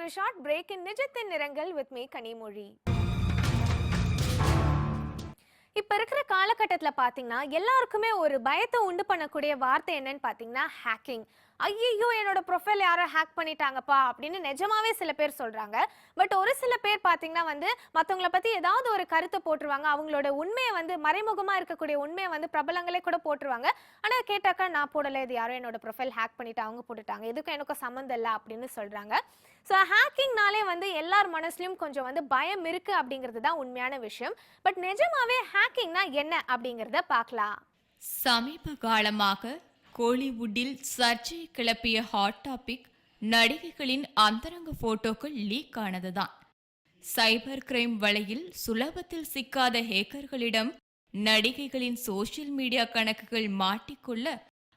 after a short break in நிஜத்தின் நிறங்கள் with me Kanimozhi. இப்ப இருக்கிற காலகட்டத்தில் பார்த்தீங்கன்னா எல்லாருக்குமே ஒரு பயத்தை உண்டு பண்ணக்கூடிய வார்த்தை என்னன்னு பார்த்தீங்கன்னா ஹேக்கிங். ஐயோ என்னோட ப்ரொஃபைல் யாரோ ஹேக் பண்ணிட்டாங்கப்பா அப்படின்னு நிஜமாவே சில பேர் சொல்றாங்க. பட் ஒரு சில பேர் பார்த்தீங்கன்னா மற்றவங்கள பத்தி ஏதாவது ஒரு கருத்தை போட்டுருவாங்க. அவங்களோட உண்மையை மறைமுகமா இருக்கக்கூடிய உண்மையை பிரபலங்களே கூட போட்டுருவாங்க. ஆனா கேட்டாக்கா நான் போடல, இது யாரோ என்னோட ப்ரொஃபைல் ஹேக் பண்ணிட்டு அவங்க போட்டுட்டாங்க, இதுக்கும் எனக்கும் சம்மந்தம் இல்லை அப்படின்னு சொல்றாங்க. ஸோ ஹேக்கிங்னாலே எல்லார் மனசுலயும் கொஞ்சம் பயம் இருக்கு அப்படிங்கிறது தான் உண்மையான விஷயம். பட் நிஜமாவே ஹேக்கிங்னா என்ன அப்படிங்கிறத பார்க்கலாம். சமீப காலமாக கோலிவுட்டில் சர்ச்சையை கிளப்பிய ஹாட் டாபிக் நடிகைகளின் அந்தரங்க போட்டோக்கள் லீக் ஆனதுதான். சைபர் கிரைம் வலையில் சுலபத்தில் சிக்காத ஹேக்கர்களிடம் நடிகைகளின் சோசியல் மீடியா கணக்குகள் மாட்டிக்கொள்ள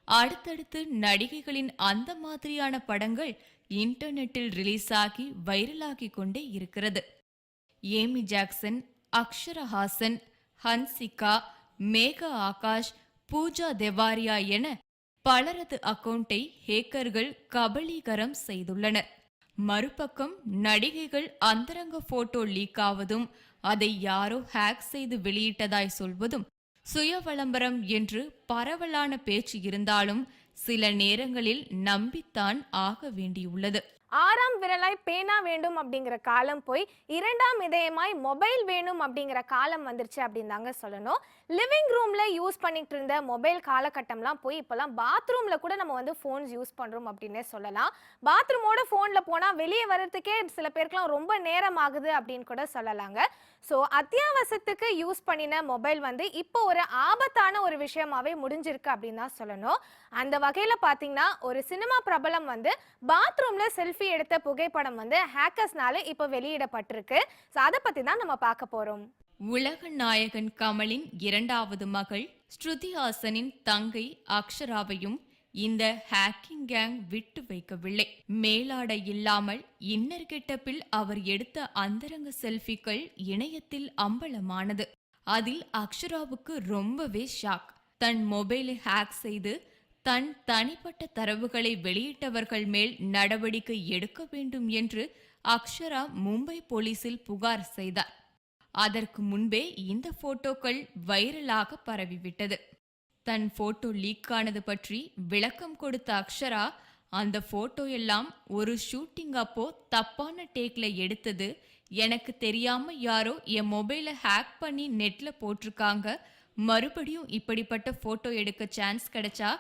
அடுத்தடுத்து நடிகைகளின் அந்த மாதிரியான படங்கள் இன்டர்நெட்டில் ரிலீஸ் ஆகி வைரலாகி கொண்டே இருக்கிறது. ஏமி ஜாக்சன், அக்ஷரா ஹாசன், ஹன்சிகா, மேகா ஆகாஷ், பூஜா தெவாரியா என பலரது அக்கவுண்டை ஹேக்கர்கள் கபலீகரம் செய்துள்ளனர். மறுபக்கம் நடிகைகள் அந்தரங்க போட்டோ லீக் ஆவதும் அதை யாரோ ஹேக் செய்து வெளியிட்டதாய் சொல்வதும் சுய விளம்பரம் என்று பரவலான பேச்சு இருந்தாலும் சில நேரங்களில் நம்பித்தான் ஆக வேண்டியுள்ளது. 6ஆம் விரலாய் பேனா வேண்டும் அப்படிங்கிற காலம் போய் 2ஆம் இதயமாய் மொபைல் வேணும் அப்படிங்கிற காலம் வந்துருச்சு அப்படின்னு தாங்க சொல்லணும். லிவிங் ரூம்ல யூஸ் பண்ணிட்டு இருந்த மொபைல் காலகட்டம்லாம் போய் இப்போலாம் பாத்ரூம்ல கூட நம்ம ஃபோன்ஸ் யூஸ் பண்றோம் அப்படின்னே சொல்லலாம். பாத்ரூமோட ஃபோன்ல போனா வெளியே வர்றதுக்கே சில பேருக்குலாம் ரொம்ப நேரம் ஆகுது அப்படின்னு கூட சொல்லலாங்க. ஸோ அத்தியாவசியத்துக்கு யூஸ் பண்ணின மொபைல் இப்போ ஒரு ஆபத்தான ஒரு விஷயமாவே முடிஞ்சிருக்கு அப்படின்னு தான் சொல்லணும். அந்த வகையில் பார்த்தீங்கன்னா ஒரு சினிமா பிரபலம் பாத்ரூம்ல செல்ஃபி எடுத்த புகைப்படம் ஹேக்கர்ஸ்னால இப்போ வெளியிடப்பட்டிருக்கு. ஸோ அதை பற்றி தான் நம்ம பார்க்க போறோம். உலக நாயகன் கமலின் 2வது மகள் ஸ்ருதி ஹாசனின் தங்கை அக்ஷராவையும் இந்த ஹேக்கிங் கேங் விட்டு வைக்கவில்லை. மேலாடை இல்லாமல் இன்னர் கெட்டப்பில் அவர் எடுத்த அந்தரங்க செல்ஃபிகள் இணையத்தில் அம்பலமானது. அதில் அக்ஷராவுக்கு ரொம்பவே ஷாக். தன் மொபைலை ஹேக் செய்து தன் தனிப்பட்ட தரவுகளை வெளியிட்டவர்கள் மேல் நடவடிக்கை எடுக்க வேண்டும் என்று அக்ஷரா மும்பை போலீசில் புகார் செய்தார். அதற்கு முன்பே இந்த போட்டோக்கள் வைரலாக பரவிவிட்டது. தன் போட்டோ லீக் ஆனது பற்றி விளக்கம் கொடுத்த அக்ஷரா, அந்த போட்டோ எல்லாம் ஒரு ஷூட்டிங் அப்போ தப்பான டேக்ல எடுத்தது, எனக்கு தெரியாம யாரோ என் மொபைலை ஹேக் பண்ணி நெட்ல போட்டிருக்காங்க, மறுபடியும் இப்படிப்பட்ட போட்டோ எடுக்க சான்ஸ் கிடைச்சா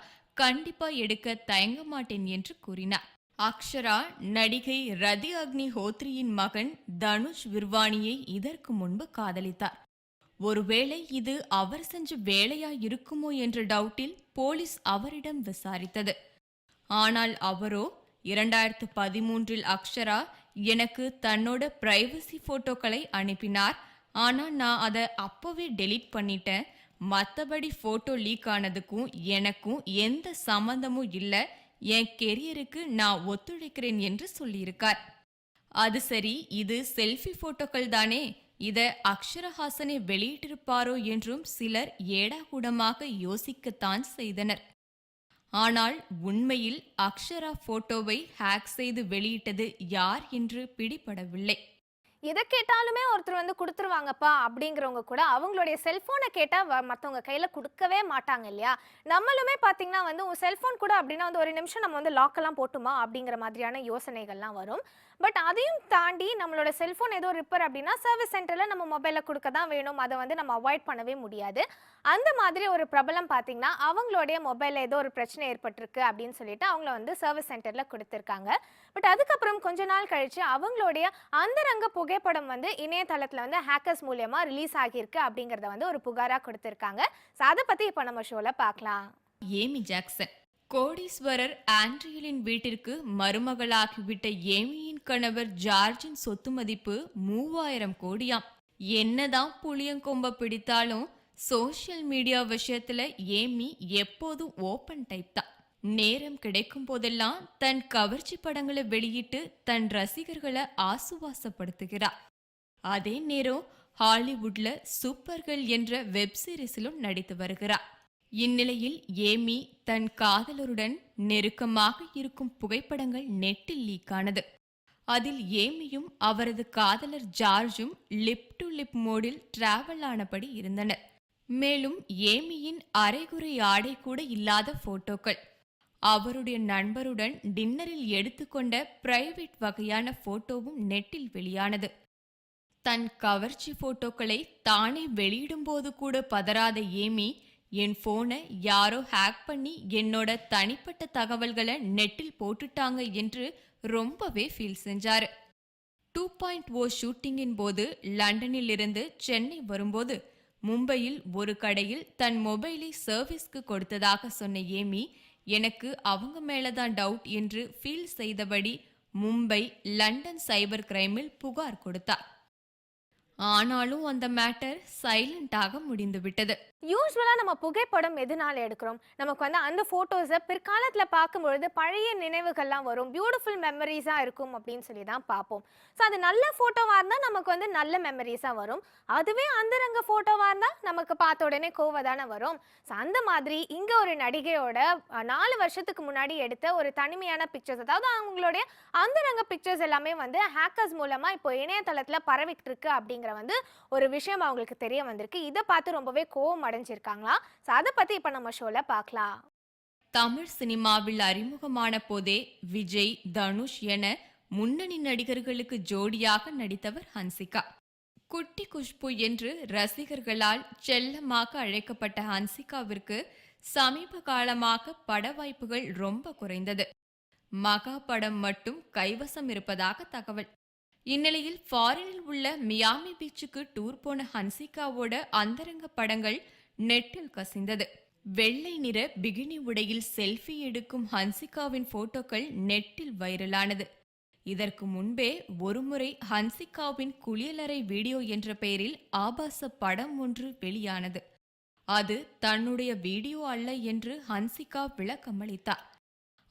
கண்டிப்பா எடுக்க தயங்க மாட்டேன் என்று கூறினார். அக்ஷரா நடிகை ரதி அக்னி ஹோத்ரியின் மகன் தனுஷ் விர்வானியை இதற்கு முன்பு காதலித்தார். ஒருவேளை இது அவர் செஞ்ச வேலையா இருக்குமோ என்ற டவுட்டில் போலீஸ் அவரிடம் விசாரித்தது. ஆனால் அவரோ 2013 அக்ஷரா எனக்கு தன்னோட பிரைவசி போட்டோக்களை அனுப்பினார், ஆனா நான் அதை அப்பவே டெலீட் பண்ணிட்டேன், மற்றபடி போட்டோ லீக் ஆனதுக்கும் எனக்கும் எந்த சம்பந்தமும் இல்லை, என் கெரியருக்கு நான் ஒத்துழைக்கிறேன் என்று சொல்லியிருக்கார். அது சரி, இது செல்ஃபி போட்டோக்கள் தானே, இத அக்ஷரஹாசனை வெளியிட்டிருப்பாரோ என்றும் சிலர் ஏடாகூடமாக யோசிக்கத்தான் செய்தனர். ஆனால் உண்மையில் அக்ஷரா போட்டோவை ஹேக் செய்து வெளியிட்டது யார் என்று பிடிபடவில்லை. எதை கேட்டாலுமே ஒருத்தர் கொடுத்துருவாங்கப்பா அப்படிங்கிறவங்க கூட அவங்களுடைய செல்ஃபோனை கேட்டால் மற்றவங்க கையில் கொடுக்கவே மாட்டாங்க இல்லையா? நம்மளுமே பார்த்தீங்கன்னா உங்கள் செல்ஃபோன் கூட அப்படின்னா ஒரு நிமிஷம் நம்ம லாக்கெல்லாம் போட்டுமா அப்படிங்கிற மாதிரியான யோசனைகள்லாம் வரும். பட் அதையும் தாண்டி நம்மளோட செல்ஃபோன் ஏதோ ரிப்பேர் அப்படின்னா சர்வீஸ் சென்டரில் நம்ம மொபைலில் கொடுக்க தான் வேணும், அதை நம்ம அவாய்ட் பண்ணவே முடியாது. அந்த மாதிரி ஒரு பிரபலம் பார்த்தீங்கன்னா அவங்களுடைய மொபைலில் ஏதோ ஒரு பிரச்சனை ஏற்பட்டிருக்கு அப்படின்னு சொல்லிட்டு அவங்கள சர்வீஸ் சென்டரில் கொடுத்துருக்காங்க. பட் அதுக்கப்புறம் கொஞ்ச நாள் கழிச்சு அவங்களுடைய அந்தரங்க புகைப்படம் இணையதளத்தில் ஹேக்கர்ஸ் மூலமா ரிலீஸ் ஆகியிருக்கு அப்படிங்கிறத ஒரு புகாராக கொடுத்துருக்காங்க. ஸோ அதை பற்றி இப்போ நம்ம ஷோவில் பார்க்கலாம். ஏமி ஜாக்சன் கோடீஸ்வரர் ஆண்ட்ரியலின் வீட்டிற்கு மருமகளாகிவிட்ட ஏமியின் கணவர் ஜார்ஜின் சொத்து மதிப்பு 3000 கோடியாம். என்னதான் புளியங்கொம்ப பிடித்தாலும் சோசியல் மீடியா விஷயத்துல ஏமி எப்போதும் ஓபன் டைப் தான். நேரம் கிடைக்கும் போதெல்லாம் தன் கவர்ச்சி படங்களை வெளியிட்டு தன் ரசிகர்களை ஆசுவாசப்படுத்துகிறார். அதே நேரம் ஹாலிவுட்ல சூப்பர்கள் என்ற வெப் சீரிஸிலும் நடித்து வருகிறார். இந்நிலையில் ஏமி தன் காதலருடன் நெருக்கமாக இருக்கும் புகைப்படங்கள் நெட்டில் லீக் ஆனது. அதில் ஏமியும் அவரது காதலர் ஜார்ஜும் லிப் டு லிப் மோடில் டிராவல் ஆனபடி இருந்தனர். மேலும் ஏமியின் அரைகுறை ஆடை கூட இல்லாத போட்டோக்கள், அவருடைய நண்பருடன் டின்னரில் எடுத்துக்கொண்ட பிரைவேட் வகையான போட்டோவும் நெட்டில் வெளியானது. தன் கவர்ச்சி போட்டோக்களை தானே வெளியிடும்போது கூட பதறாத ஏமி, என் போனை யாரோ ஹேக் பண்ணி என்னோட தனிப்பட்ட தகவல்களை நெட்டில் போட்டுட்டாங்க என்று ரொம்பவே ஃபீல் செஞ்சாரு. 2.0 ஷூட்டிங்கின் போது லண்டனில் இருந்து சென்னை வரும்போது மும்பையில் ஒரு கடையில் தன் மொபைலை சர்வீஸ்க்கு கொடுத்ததாக சொன்ன ஏமி, எனக்கு அவங்க மேலதான் டவுட் என்று ஃபீல் செய்தபடி மும்பை, லண்டன் சைபர் கிரைமில் புகார் கொடுத்தார். ஆனாலும் அந்த மேட்டர் சைலண்டாக முடிந்துவிட்டது. யூஸ்வலா நம்ம புகைப்படம் எதனால எடுக்கிறோம்? நமக்கு வந்து அந்த போட்டோஸை பிற்காலத்துல பார்க்கும்பொழுது பழைய நினைவுகள்லாம் வரும், பியூட்டிஃபுல் மெமரிஸா இருக்கும் அப்படின்னு சொல்லி தான் பார்ப்போம். ஸோ அது நல்ல போட்டோவா இருந்தா நமக்கு வந்து நல்ல மெமரிஸா வரும். அதுவே அந்தரங்க போட்டோவா இருந்தா நமக்கு பார்த்த உடனே கோவ தானே வரும். ஸோ அந்த மாதிரி இங்க ஒரு நடிகையோட 4 வருஷத்துக்கு முன்னாடி எடுத்த ஒரு தனிமையான பிக்சர்ஸ், அதாவது அவங்களுடைய அந்தரங்க பிக்சர்ஸ் எல்லாமே வந்து ஹேக்கர்ஸ் மூலமா இப்போ இணையதளத்துல பரவிட்டு இருக்கு அப்படிங்கிற வந்து ஒரு விஷயம் அவங்களுக்கு தெரிய வந்திருக்கு. இதை பார்த்து ரொம்பவே கோவம் அடைஞ்சிருக்காங்களா. ஸோ அதை பத்தி இப்ப நம்ம ஷோல பார்க்கலாம். தமிழ் சினிமாவில் அறிமுகமான போதே விஜய், தனுஷ் என முன்னணி நடிகர்களுக்கு ஜோடியாக நடித்தவர் ஹன்சிகா. குட்டி குஷ்பு என்று ரசிகர்களால் செல்லமாக அழைக்கப்பட்ட ஹன்சிகாவிற்கு சமீப காலமாக பட வாய்ப்புகள் ரொம்ப குறைந்தது. மகா படம் மட்டும் கைவசம் இருப்பதாக தகவல். இந்நிலையில் ஃபாரினில் உள்ள மியாமி பீச்சுக்கு டூர் போன ஹன்சிகாவோட அந்தரங்க படங்கள் நெட்டில் கசிந்தது. வெள்ளை நிற பிகினி உடையில் செல்ஃபி எடுக்கும் ஹன்சிகாவின் போட்டோக்கள் நெட்டில் வைரலானது. இதற்கு முன்பே ஒருமுறை ஹன்சிகாவின் குளியலறை வீடியோ என்ற பெயரில் ஆபாச படம் ஒன்று வெளியானது. அது தன்னுடைய வீடியோ அல்ல என்று ஹன்சிகா விளக்கமளித்தார்.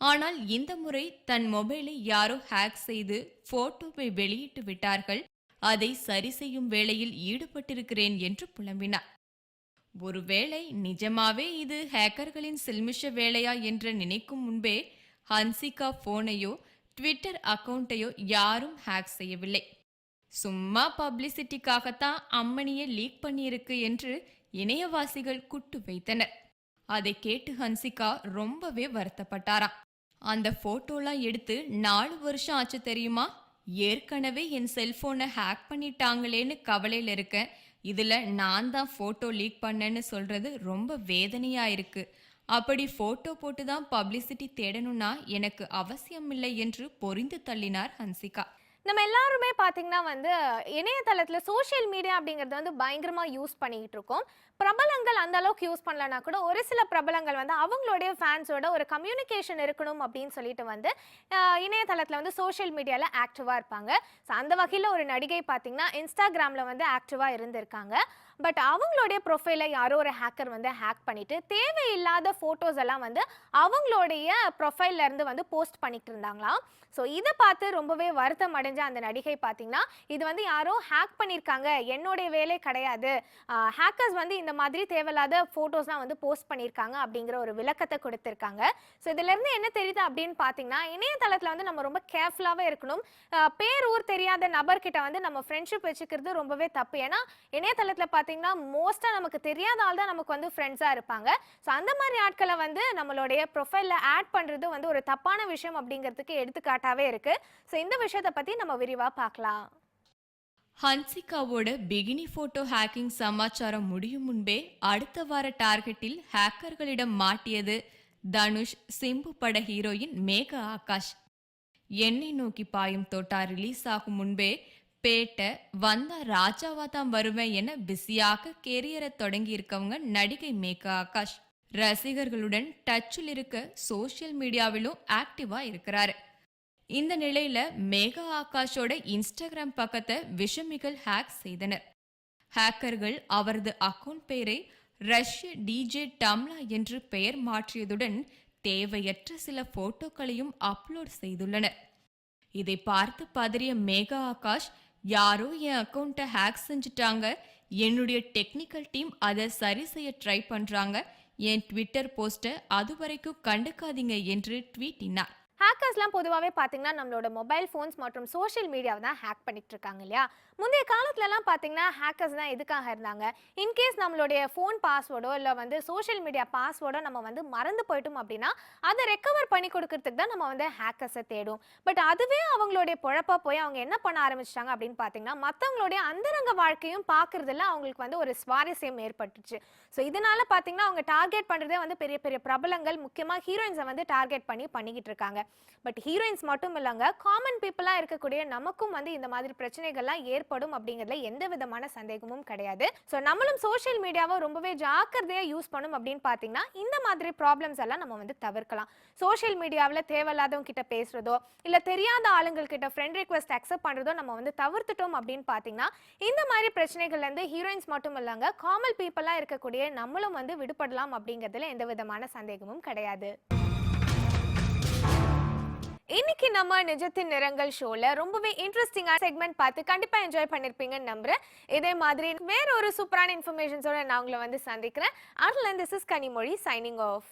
ஆனால் இந்த முறை தன் மொபைலை யாரோ ஹேக் செய்து போட்டோவை வெளியிட்டு விட்டார்கள், அதை சரி செய்யும் வேளையில் ஈடுபட்டிருக்கிறேன் என்று புலம்பினார். ஒருவேளை நிஜமாவே இது ஹேக்கர்களின் சில்மிஷ வேலையா என்று நினைக்கும் முன்பே ஹன்சிகா போனையோ ட்விட்டர் அக்கவுண்டையோ யாரும் ஹேக் செய்யவில்லை. சும்மா பப்ளிசிட்டிக்காகத்தான் அம்மணியை லீக் பண்ணியிருக்கு என்று இணையவாசிகள் குட்டு வைத்தனர். அதை கேட்டு ஹன்சிகா ரொம்பவே வருத்தப்பட்டாராம். அந்த போட்டோலாம் எடுத்து 4 வருஷம் ஆச்சு தெரியுமா, ஏற்கனவே என் செல்போனை ஹேக் பண்ணிட்டாங்களேன்னு கவலையில் இருக்கேன், இதுல நான் தான் போட்டோ லீக் பண்ணேன்னு சொல்றது ரொம்ப வேதனையா இருக்கு. அப்படி போட்டோ போட்டு தான் பப்ளிசிட்டி தேடணும்னா எனக்கு அவசியம் இல்லை என்று பொரிந்து தள்ளினார் ஹன்சிகா. நம்ம எல்லாருமே பார்த்தீங்கன்னா வந்து இணையதளத்தில் சோஷியல் மீடியா அப்படிங்கிறது வந்து பயங்கரமாக யூஸ் பண்ணிக்கிட்டு இருக்கோம். பிரபலங்கள் அந்த அளவுக்கு யூஸ் பண்ணலனா கூட ஒரு சில பிரபலங்கள் வந்து அவங்களுடைய ஃபேன்ஸோட ஒரு கம்யூனிகேஷன் இருக்கணும் அப்படின்னு சொல்லிட்டு வந்து இணையதளத்தில் வந்து சோஷியல் மீடியாவில் ஆக்டிவாக இருப்பாங்க. ஸோ அந்த வகையில் ஒரு நடிகை பார்த்தீங்கன்னா இன்ஸ்டாகிராமில் வந்து ஆக்டிவாக இருந்திருக்காங்க. பட் அவங்களுடைய ப்ரொஃபைலை யாரோ ஒரு ஹேக்கர் வந்து ஹேக் பண்ணிட்டு தேவையில்லாத ஃபோட்டோஸ் எல்லாம் வந்து அவங்களுடைய ப்ரொஃபைல்ல இருந்து வந்து போஸ்ட் பண்ணிட்டு இருந்தாங்களாம். ஸோ இதை பார்த்து ரொம்பவே வருத்தம் அடைஞ்ச அந்த நடிகை பார்த்தீங்கன்னா, இது வந்து யாரோ ஹேக் பண்ணியிருக்காங்க, என்னுடைய வேலை கிடையாது, ஹேக்கர்ஸ் வந்து இந்த மாதிரி தேவையில்லாத ஃபோட்டோஸ்லாம் வந்து போஸ்ட் பண்ணியிருக்காங்க அப்படிங்கிற ஒரு விளக்கத்தை கொடுத்துருக்காங்க. ஸோ இதிலேருந்து என்ன தெரியுது அப்படின்னு பார்த்தீங்கன்னா, இணையதளத்தில் வந்து நம்ம ரொம்ப கேர்ஃபுல்லாகவே இருக்கணும். பேர் ஊர் தெரியாத நபர்கிட்ட வந்து நம்ம ஃப்ரெண்ட்ஷிப் வச்சுக்கிறது ரொம்பவே தப்பு. ஏன்னா இணையதளத்தில் பார்த்தீங்கன்னா மோஸ்ட்டாக நமக்கு தெரியாத ஆள் தான் நமக்கு வந்து ஃப்ரெண்ட்ஸாக இருப்பாங்க. ஸோ அந்த மாதிரி ஆட்களை வந்து நம்மளுடைய ப்ரொஃபைலில் ஆட் பண்ணுறது வந்து ஒரு தப்பான விஷயம் அப்படிங்கிறதுக்கு எடுத்துக்காட்டாகவே இருக்குது. ஸோ இந்த விஷயத்தை பற்றி நம்ம விரிவாக பார்க்கலாம். ஹன்சிகாவோட பிகினி போட்டோ ஹேக்கிங் சமாச்சாரம் முடியும் முன்பே அடுத்த வார டார்கெட்டில் ஹேக்கர்களிடம் மாட்டியது தனுஷ், சிம்பு பட ஹீரோயின் மேகா ஆகாஷ். என்னை நோக்கி பாயும் தோட்டா ரிலீஸ் ஆகும் முன்பே பேட்ட வந்தா ராஜாவா தான் வருவேன் என பிஸியாக கேரியரை தொடங்கி இருக்கவங்க நடிகை மேகா ஆகாஷ். ரசிகர்களுடன் டச்சில் இருக்க சோஷியல் மீடியாவிலும் ஆக்டிவா இருக்கிறாரு. இந்த நிலையில மேகா ஆகாஷோட இன்ஸ்டாகிராம் பக்கத்தை விஷமிகள் ஹேக் செய்தனர். ஹேக்கர்கள் அவரது அக்கவுண்ட் பெயரை ரஷ்ய டிஜே டம்லா என்று பெயர் மாற்றியதுடன் தேவையற்ற சில போட்டோக்களையும் அப்லோட் செய்துள்ளனர். இதை பார்த்து பதறிய மேகா ஆகாஷ், யாரோ என் அக்கவுண்ட்டை ஹேக் செஞ்சுட்டாங்க, என்னுடைய டெக்னிக்கல் டீம் அதை சரி செய்ய ட்ரை பண்றாங்க, என் ட்விட்டர் போஸ்ட்டை அது வரைக்கும் கண்டுக்காதீங்க என்று ட்வீட்டினார். ஹேக்கர்ஸ்லாம் பொதுவாகவே பார்த்தீங்கன்னா நம்மளோட மொபைல் ஃபோன்ஸ் மற்றும் சோஷியல் மீடியாவை தான் ஹேக் பண்ணிட்டு இருக்காங்க இல்லையா. முந்தைய காலத்துலலாம் பார்த்தீங்கன்னா ஹேக்கர்ஸ் தான் எதுக்காக இருந்தாங்க, இன்கேஸ் நம்மளுடைய ஃபோன் பாஸ்வேர்டோ இல்லை வந்து சோஷியல் மீடியா பாஸ்வேர்டோ நம்ம வந்து மறந்து போயிட்டோம் அப்படின்னா அதை ரெக்கவர் பண்ணி கொடுக்கறதுக்கு தான் நம்ம வந்து ஹேக்கர்ஸை தேடும். பட் அதுவே அவங்களுடைய பொழப்பா போய் அவங்க என்ன பண்ண ஆரம்பிச்சிட்டாங்க அப்படின்னு பார்த்தீங்கன்னா மற்றவங்களுடைய அந்தரங்க வாழ்க்கையும் பார்க்கறதுல அவங்களுக்கு வந்து ஒரு சுவாரஸ்யம் ஏற்பட்டுச்சு. ஸோ இதனால பார்த்தீங்கன்னா அவங்க டார்கெட் பண்ணுறதே வந்து பெரிய பெரிய பிரபலங்கள், முக்கியமாக ஹீரோயின்ஸை வந்து டார்கெட் பண்ணி பண்ணிக்கிட்டு இருக்காங்க. பட் ஹீரோயின்ஸ் மட்டும் இல்லைங்க, காமன் பீப்புளாக இருக்கக்கூடிய நமக்கும் வந்து இந்த மாதிரி பிரச்சனைகள்லாம் ஏற்படும் அப்படிங்கிறதுல எந்த விதமான சந்தேகமும் கிடையாது. ஸோ நம்மளும் சோஷியல் மீடியாவை ரொம்பவே ஜாக்கிரதையாக யூஸ் பண்ணும் அப்படின்னு பார்த்தீங்கன்னா இந்த மாதிரி ப்ராப்ளம்ஸ் எல்லாம் நம்ம வந்து தவிர்க்கலாம். சோஷியல் மீடியாவில் தேவையில்லாதவங்க கிட்ட பேசுறதோ இல்லை தெரியாத ஆளுங்கள் கிட்ட ஃப்ரெண்ட் ரிக்வெஸ்ட் அக்செப்ட் பண்ணுறதோ நம்ம வந்து தவிர்த்துட்டோம் அப்படின்னு பார்த்தீங்கன்னா இந்த மாதிரி பிரச்சனைகள்லேருந்து ஹீரோயின்ஸ் மட்டும் இல்லைங்க, காமன் பீப்புளாக இருக்கக்கூடிய நம்மளும் வந்து விடுபடலாம் அப்படிங்கிறதுல எந்த விதமான சந்தேகமும் கிடையாது. இன்னைக்கு நம்ம நிஜத்தின் நிறங்கள் ஷோல ரொம்பவே இன்ட்ரெஸ்டிங்கான செக்மெண்ட் பார்த்து கண்டிப்பா என்ஜாய் பண்ணிருப்பீங்கன்னு நம்புறேன். இதே மாதிரி வேற ஒரு சூப்பரான இன்ஃபர்மேஷன்ஸோட நான் உங்களை வந்து சந்திக்கிறேன். Until then, this is Kanimozhi signing off.